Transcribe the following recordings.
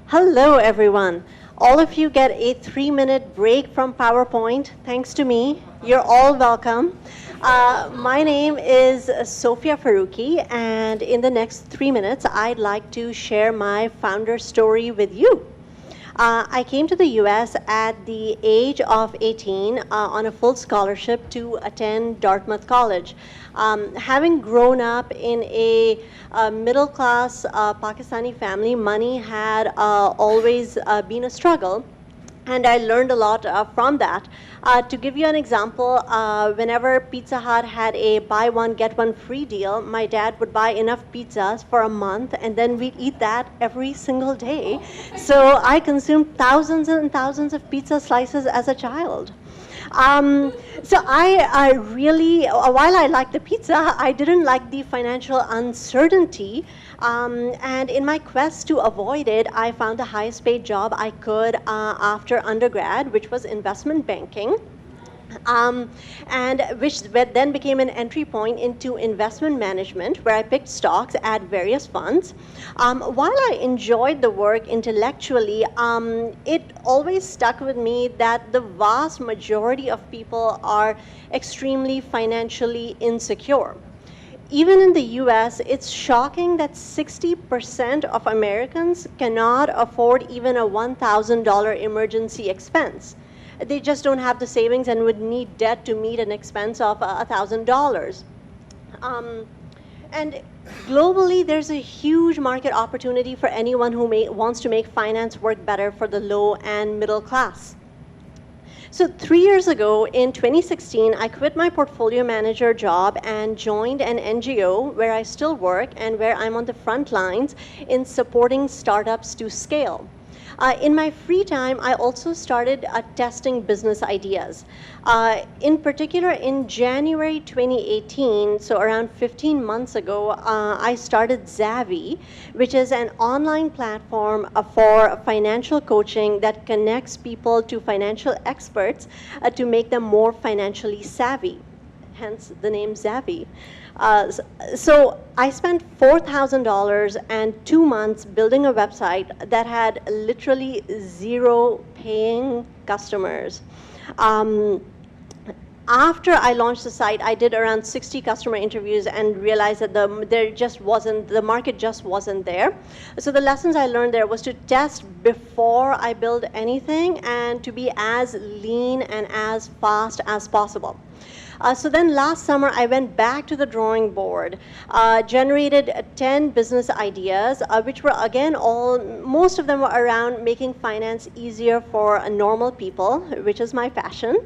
Hello, everyone. All of you get a 3-minute break from PowerPoint, thanks to me. You're all welcome. My name is Sofia Faruqi, and in the next 3 minutes, I'd like to share my founder story with you. I came to the US at the age of 18 on a full scholarship to attend Dartmouth College. Having grown up in a middle class Pakistani family, money had always been a struggle. And I learned a lot from that. To give you an example, whenever Pizza Hut had a buy one, get one free deal, my dad would buy enough pizzas for a month, and then we'd eat that every single day. So I consumed thousands and thousands of pizza slices as a child. So I really, while I liked the pizza, I didn't like the financial uncertainty. And in my quest to avoid it, I found the highest paid job I could after undergrad, which was investment banking. And which then became an entry point into investment management, where I picked stocks at various funds. While I enjoyed the work intellectually, it always stuck with me that the vast majority of people are extremely financially insecure. Even in the US, it's shocking that 60% of Americans cannot afford even a $1,000 emergency expense. They just don't have the savings and would need debt to meet an expense of $1,000. And globally, there's a huge market opportunity for anyone who wants to make finance work better for the low and middle class. So 3 years ago, in 2016, I quit my portfolio manager job and joined an NGO where I still work and where I'm on the front lines in supporting startups to scale. In my free time, I also started testing business ideas. In particular, in January 2018, so around 15 months ago, I started Zavvy, which is an online platform for financial coaching that connects people to financial experts to make them more financially savvy, hence the name Zavvy. So I spent $4,000 and 2 months building a website that had literally 0 paying customers. After I launched the site, I did around 60 customer interviews and realized that the market just wasn't there. So the lessons I learned there was to test before I build anything and to be as lean and as fast as possible. So then last summer, I went back to the drawing board, generated 10 business ideas, which were, again, most of them were around making finance easier for normal people, which is my passion.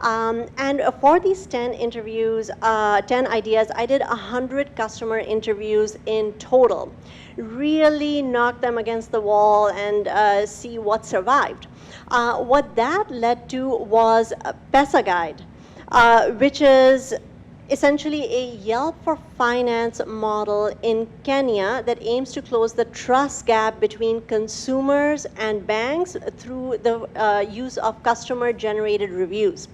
And for these 10 interviews, 10 ideas, I did 100 customer interviews in total. Really knock them against the wall and see what survived. What that led to was Pesaguide. Which is essentially a Yelp for finance model in Kenya that aims to close the trust gap between consumers and banks through the use of customer-generated reviews.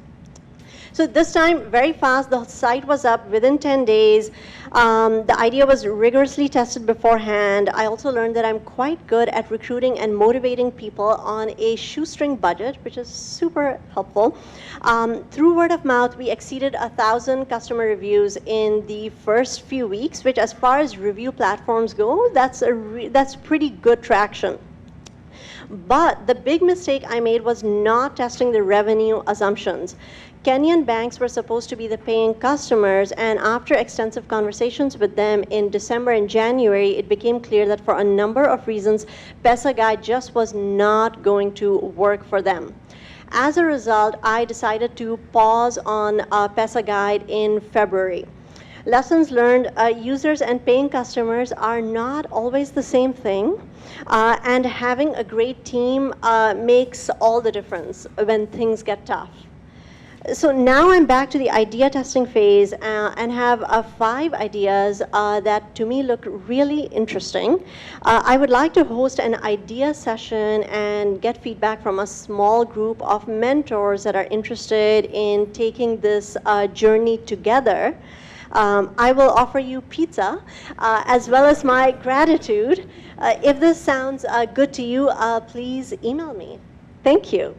So this time, very fast, the site was up within 10 days. The idea was rigorously tested beforehand. I also learned that I'm quite good at recruiting and motivating people on a shoestring budget, which is super helpful. Through word of mouth, we exceeded 1,000 customer reviews in the first few weeks, which, as far as review platforms go, that's pretty good traction. But the big mistake I made was not testing the revenue assumptions. Kenyan banks were supposed to be the paying customers, and after extensive conversations with them in December and January, it became clear that for a number of reasons, Pesaguide just was not going to work for them. As a result, I decided to pause on Pesaguide in February. Lessons learned, users and paying customers are not always the same thing, and having a great team makes all the difference when things get tough. So now I'm back to the idea testing phase and have 5 ideas that to me look really interesting. I would like to host an idea session and get feedback from a small group of mentors that are interested in taking this journey together. I will offer you pizza as well as my gratitude. If this sounds good to you, please email me. Thank you.